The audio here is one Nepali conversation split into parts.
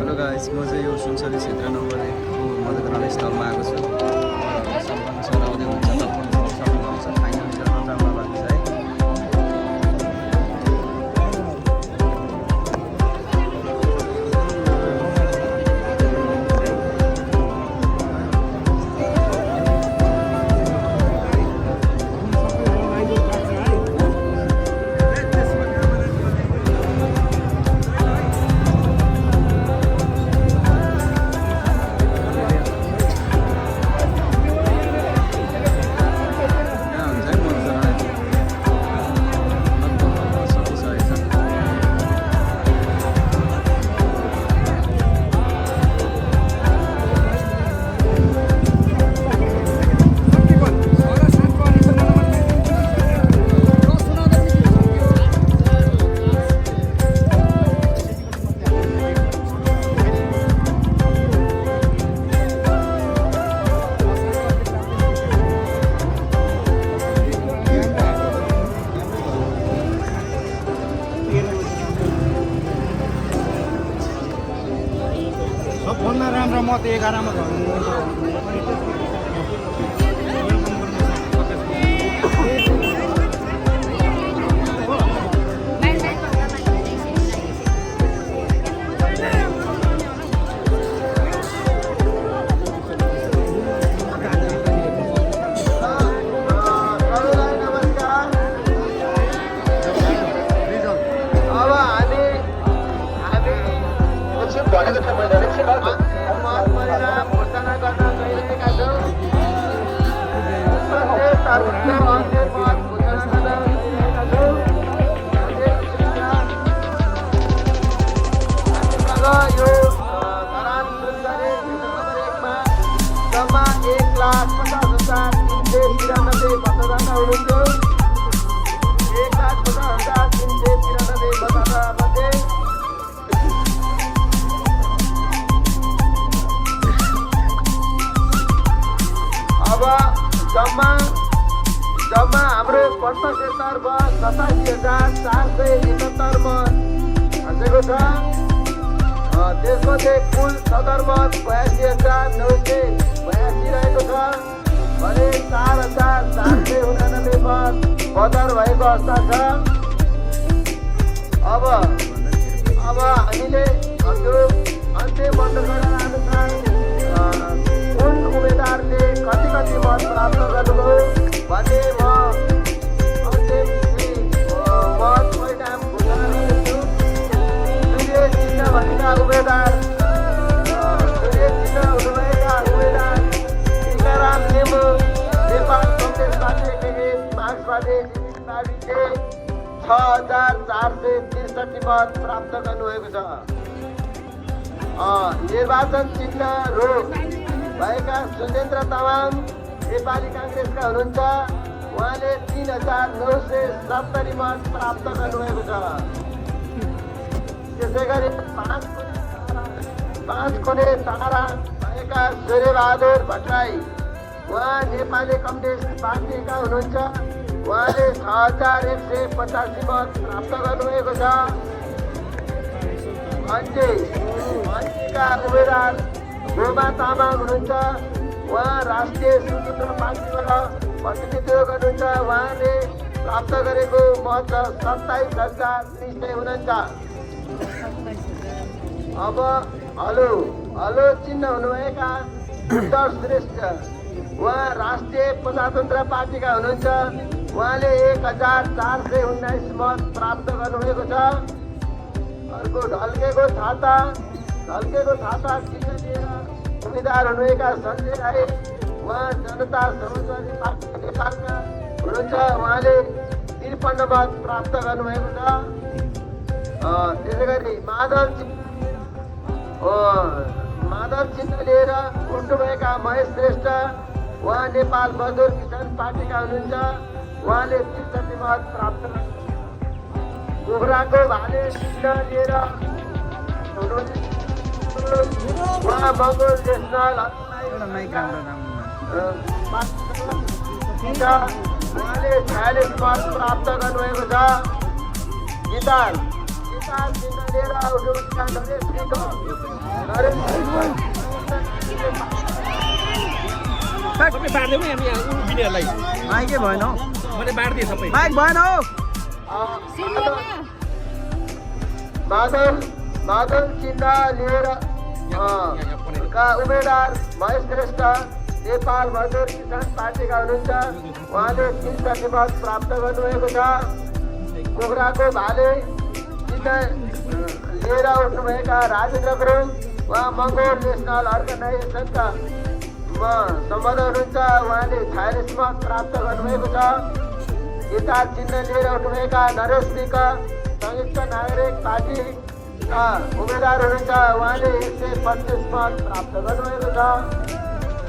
हेलो गाइस, म चाहिँ यो सुनसरी क्षेत्र नम्बर 1 को मतदान स्थलमा आएको छु। सम्पन्न सराउँदै हुन्छ, तपाईहरु सक्नुहुन्छ। फाइनल चरण जान्न बाँकी छ है। सबभन्दा राम्रो मत 11 मा जम्मा हाम्रो प्रत्यक्षतर्फ 87,471 मत खसेको छ। त्यसमध्ये कुल सदर मत 82,982 रहेको छ भने 4,489 मत बदर भएको अवस्था छ। अब हामीले अन्तिम मतगणना अनुसार कुन उम्मेदवारले कति मत प्राप्त गर्नुभयो भने म अन्तिम मत परिणाम घोषणा गर्छु। सूर्य चिन्ह भएका उम्मेदवार टीकाराम लिम्बू नेपाल कङ्ग्रेस पार्टी मार्क्सवादी पार्टीले 6,463 मत प्राप्त गर्नुभएको छ। निर्वाचन चिन्ह रोग भएका सुजेन्द्र तामाङ नेपाली काङ्ग्रेसका हुनुहुन्छ। उहाँले 3,970 मत प्राप्त गर्नुभएको छ। त्यसै गरी 5 कुने तारा भएका सूर्यबहादुर भट्टराई उहाँ नेपाली कम्युनिस्ट पार्टीका हुनुहुन्छ। उहाँले 6,185 मत प्राप्त गर्नुभएको छ। अन्त्यका उम्मेदवार गोमा तामाङ हुनुहुन्छ। उहाँ राष्ट्रिय स्वतन्त्र पार्टीबाट प्रतिनिधित्व गर्नुहुन्छ। उहाँले प्राप्त गरेको मत 27,349। अब हलो चिन्ह हुनुभएका उत्तर श्रेष्ठ उहाँ राष्ट्रिय प्रजातन्त्र पार्टीका हुनुहुन्छ। उहाँले 1,419 मत प्राप्त गर्नुभएको छ। अर्को ढल्केको छाता चिन्ह लिएर उम्मेदवार हुनुभएका सञ्जय राई उहाँ जनता समाजवादी पार्टी नेपालका हुनुहुन्छ। उहाँले 53 मत प्राप्त गर्नुभएको छ। त्यसै गरी माधव चिन्ह लिएर उठ्नुभएका महेश श्रेष्ठ उहाँ नेपाल मजदुर किसान पार्टीका हुनुहुन्छ। उहाँले 63 मत प्राप्त कुखुराको भाले चिन्ह लिएर उहाँ मङ्गोल नेसनल उहाँले 46 मत प्राप्त गर्नुभएको छ। गिताल चिन्ह लिएर सबै बाँड्दै पनि हामी यहाँ उभिनेहरूलाई माइकै भएन हौ मैले बाँडिदिएँ सबै माइक भएन हौ बादल चिन्ह लिएर का उम्मेदवार महेश श्रेष्ठ नेपाल मजदुर किसान पार्टीका हुनुहुन्छ। उहाँले 3 प्रतिशत प्राप्त गर्नुभएको छ। कुखुराको भाले चिन्ह लिएर उठ्नुभएका राजेन्द्र गुरुङ उहाँ मङ्गोल नेसनल अर्गनाइजेसनका सम्बन्ध हुनुहुन्छ। उहाँले 46 मत प्राप्त गर्नुभएको छ। गिटार चिन्ह लिएर उठ्नुभएका नरेश विक संयुक्त नागरिक पार्टीका उम्मेदवार हुनुहुन्छ। उहाँले 125 मत प्राप्त गर्नुभएको छ।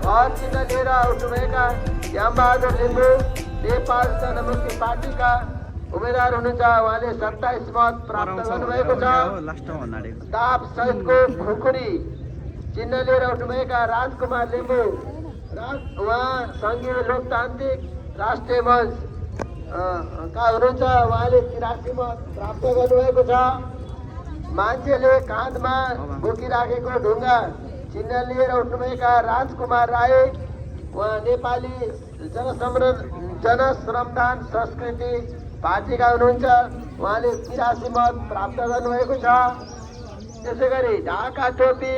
घर चिन्ह लिएर उठ्नुभएका यामबहादुर लिम्बू नेपाल जनमुक्ति पार्टीका उम्मेदवार हुनुहुन्छ। उहाँले 27 मत प्राप्त गर्नुभएको छ। दाप सहितको खुकुरी चिन्ह लिएर उठ्नुभएका राजकुमार लिम्बू उहाँ सङ्घीय लोकतान्त्रिक राष्ट्रिय मञ्च का हुनुहुन्छ। उहाँले 83 मत प्राप्त गर्नुभएको छ। मान्छेले काँधमा बोकिराखेको ढुङ्गा चिन्ह लिएर उठ्नुभएका राजकुमार राई उहाँ नेपाली जनश्रमदान संस्कृति पार्टीका हुनुहुन्छ। उहाँले 83 मत प्राप्त गर्नुभएको छ। त्यसै गरी ढाका टोपी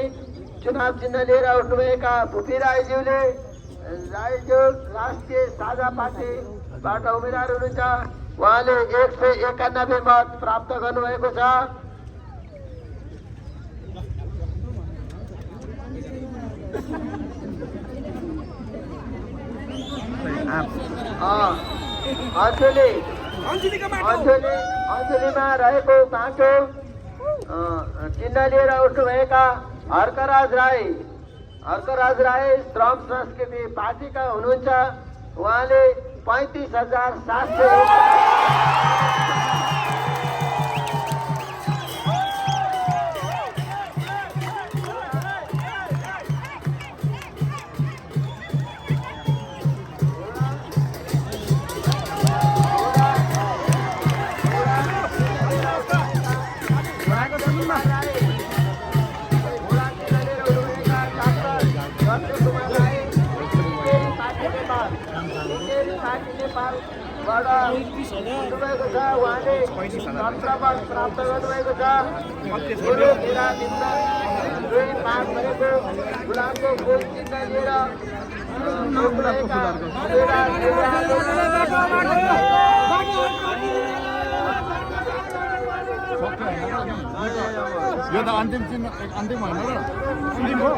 चुनाव चिन्ह लिएर उठ्नुभएका भुपी राईज्यूले राईज्यू राष्ट्रिय साझा पार्टीबाट उम्मेदवार हुनुहुन्छ। उहाँले 191 मत प्राप्त गर्नुभएको छ। अञ्जुलीमा रहेको काँटो चिन्ह लिएर उठ्नुभएका हर्कराज राई श्रम संस्कृति पार्टीका हुनुहुन्छ। उहाँले 35,700 उहाँले 17 मत प्राप्त गर्नुभएको छ। पास भएको गुलाबको फुल चिन्ह लिएर यो त अन्तिम चिन्ह अन्तिम होइन र अन्तिम हो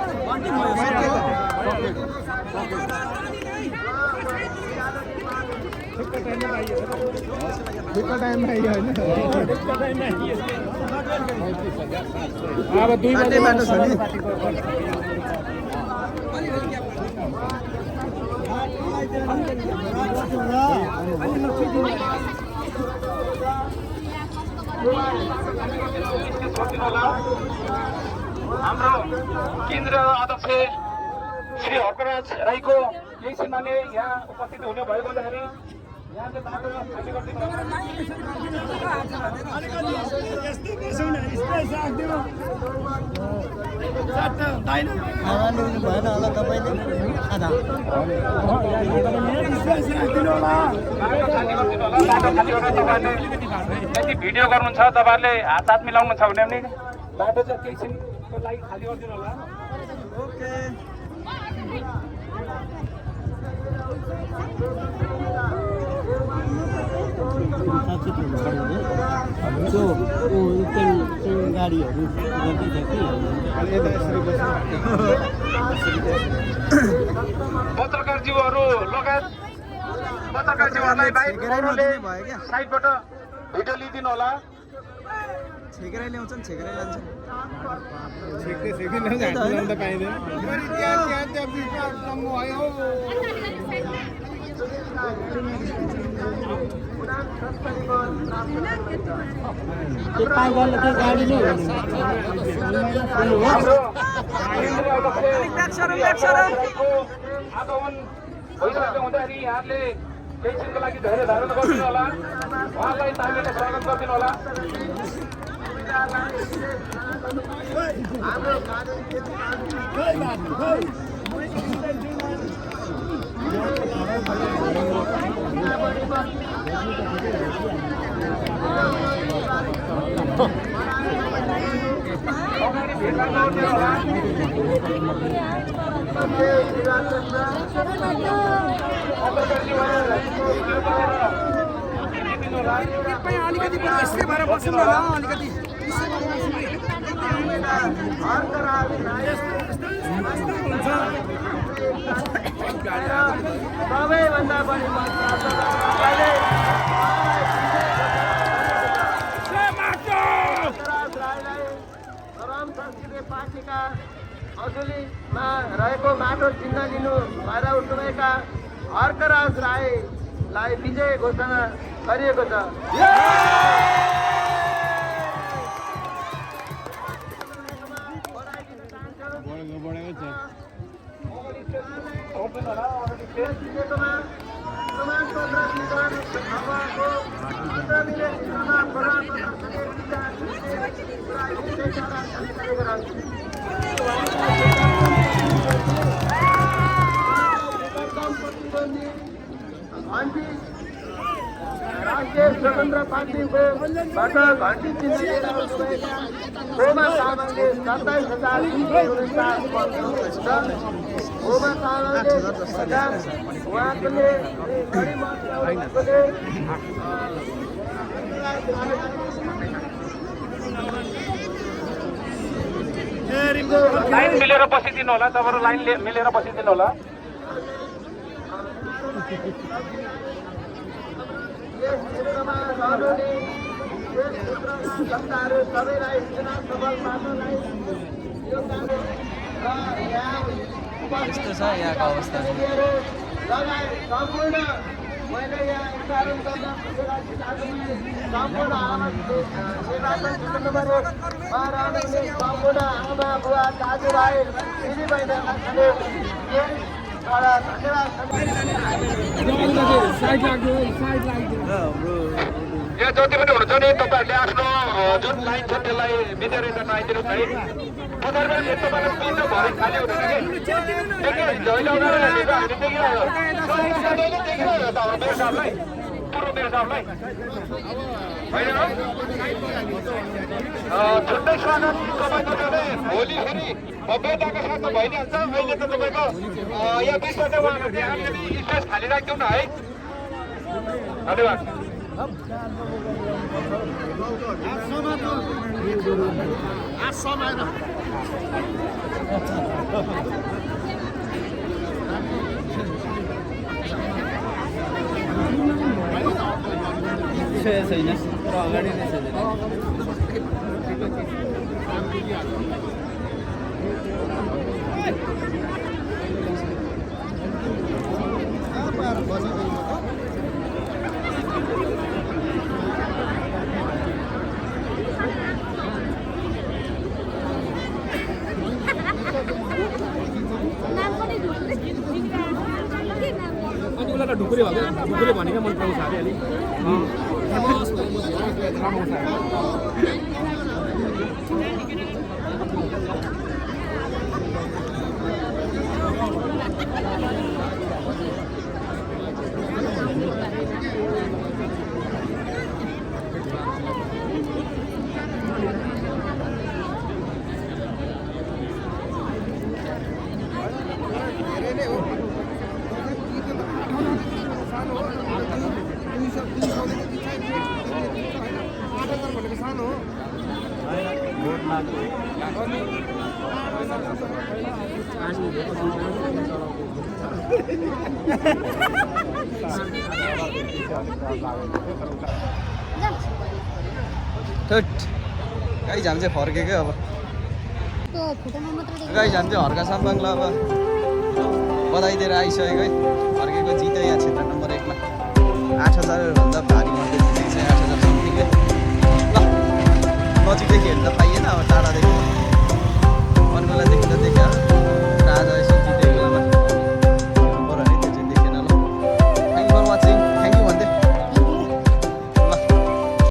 ठिक्क टाइममा आइयो होइन अब 2 बजे बाटो छ नि हाम्रो केन्द्र अध्यक्ष श्री हर्कराज राईको केही सम्मानले यहाँ उपस्थित हुने भएको हुँदाखेरि यहाँले बाटोमा खाली गरिदिनु भएन होला तपाईँले भिडियो गर्नुहुन्छ तपाईँहरूले हात मिलाउनु छ भने पनि बाटो चाहिँ केही छिनको लागि खाली गरिदिनु होला। ओके गाडीहरू पत्रकारज्यूहरू लगायत पत्रकारज्यूहरूलाई बाइक साइडबाट भिडियो लिइदिनु होला। छेकेरै ल्याउँछन् छेकेरै लान्छन् गाडी नै भइसकेको हुँदाखेरि यहाँले केही छिनको लागि धेरै धारण गरिदिनु होला। उहाँलाई तालिमले स्वागत गरिदिनु होला। हाम्रो अलिकति यस्तै भएर बस्नु न अलिकति सबैभन्दा बढी गरम संस्कृति पार्टीका अजुलीमा रहेको माटो चिन्ह लिनु भएर उठ्नुभएका हर्कराज राईलाई विजय घोषणा गरिएको छ। राष्ट्रिय स्वतन्त्र पार्टीको बाट घन्टी चिन्ह लिएर आउनुभएका गोमा तामाङले 27,349 मत छ। गोमा तामाङले उहाँले बढी मत ल्याउनुभएकोले लाइन मिलेर बसिदिनु होला, तपाईँहरू लाइन मिलेर बसिदिनु होला। यस क्षेत्रमा रहनुहुने यस क्षेत्रका जनताहरू सबैलाई चुनाव सफल पार्नलाई योगदान र यहाँ यस्तो छ यहाँको अवस्था। लगायत सम्पूर्ण मैले यहाँ उच्चारण गर्न सम्पूर्ण आमा निर्वाचन क्षेत्र नम्बर 1मा रहनुहुने सम्पूर्ण आमा बुवा दाजुभाइ दिदीबहिनीहरूलाई यहाँ जति पनि हुनुहुन्छ नि तपाईँहरूले आफ्नो जुन लाइन छ त्यसलाई मिलेर गर्न आइदिनुहोस् है। पछाडिबाट यस्तो बेला पिन भएर खाली हुँदैन कि देखिरहन्छ होइन उनीहरूले हामीले देखिरह्यो देखिरह्यो त हाम्रो मेरो साहबलाई पूर्व मेरो साहबलाई होइन छुट्टै स्वागत तपाईँको भोलि फेरि भव्यताको साथमा भइहाल्छ। अहिले त तपाईँको यहाँ बिचबाट उहाँहरूले अलिकति स्पेस खाली राखिदिउँ न है। धन्यवाद। छैन अगाडि नै छ। ढुकुरे भनेको मन पराउँछ अरे अलि गाई झाम चाहिँ फर्केकै अब गाई झाम चाहिँ हर्का साम्बाङलाई अब बधाई दिएर आइसकेको है। फर्केको जित्यो यहाँ क्षेत्र नम्बर 1मा 8,000 भन्दा भारी मात्रै जितेको छ 8,000 समथिङले। ल नजिकदेखि हेर्दा